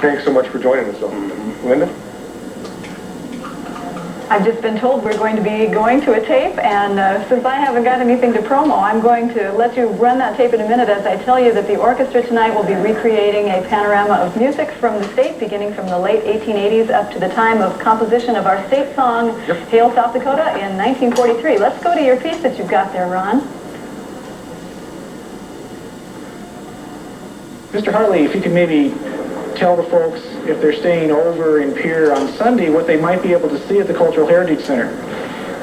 Thanks so much for joining us, though. Linda? I've just been told we're going to be going to a tape, and since I haven't got anything to promo, I'm going to let you run that tape in a minute as I tell you that the orchestra tonight will be recreating a panorama of music from the state, beginning from the late 1880s up to the time of composition of our state song, Hail South Dakota, in 1943. Let's go to your piece that you've got there, Ron. Mr. Harley, if you could maybe tell the folks, if they're staying over in Pierre on Sunday, what they might be able to see at the Cultural Heritage Center.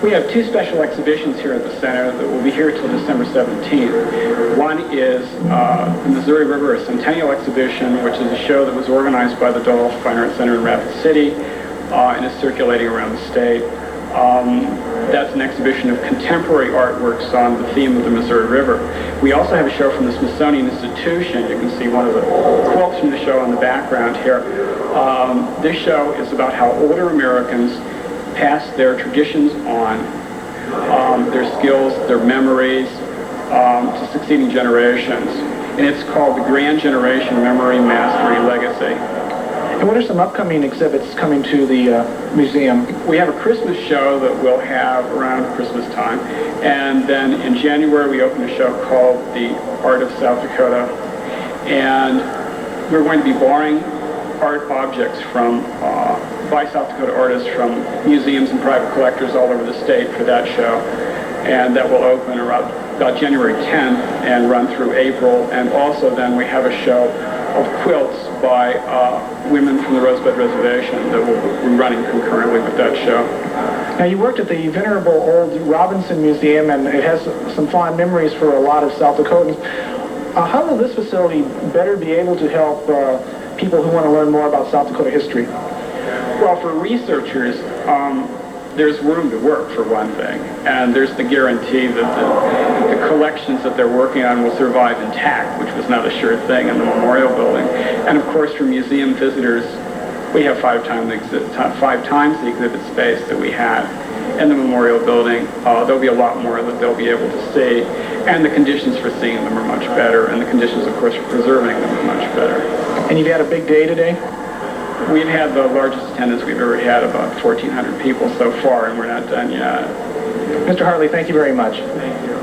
We have two special exhibitions here at the center that will be here till December 17th. One is the Missouri River, a Centennial exhibition, which is a show that was organized by the Dolph Fine Arts Center in Rapid City and is circulating around the state. That's an exhibition of contemporary artworks on the theme of the Missouri River. We also have a show from the Smithsonian Institution. You can see one of the quilts from the show in the background here. This show is about how older Americans pass their traditions on, their skills, their memories, to succeeding generations. And it's called the Grand Generation Memory, Mastery, Legacy. And what are some upcoming exhibits coming to the museum? We have a Christmas show that we'll have around Christmas time. And then in January, we open a show called The Art of South Dakota. And we're going to be borrowing art objects from, by South Dakota artists from museums and private collectors all over the state for that show. And that will open around about January 10th and run through April. And also then we have a show of quilts by women from the Rosebud Reservation that will be running concurrently with that show. Now, you worked at the venerable old Robinson Museum, and it has some fond memories for a lot of South Dakotans. How will this facility better be able to help people who want to learn more about South Dakota history? Well, for researchers, there's room to work, for one thing, and there's the guarantee that the collections that they're working on will survive intact, which was not a sure thing in the Memorial Building. And of course, for museum visitors, we have five times the exhibit space that we had in the Memorial Building. There'll be a lot more that they'll be able to see, and the conditions for seeing them are much better, and the conditions, of course, for preserving them are much better. And you've had a big day today? We've had the largest attendance we've ever had, about 1,400 people so far, and we're not done yet. Mr. Harley, thank you very much. Thank you.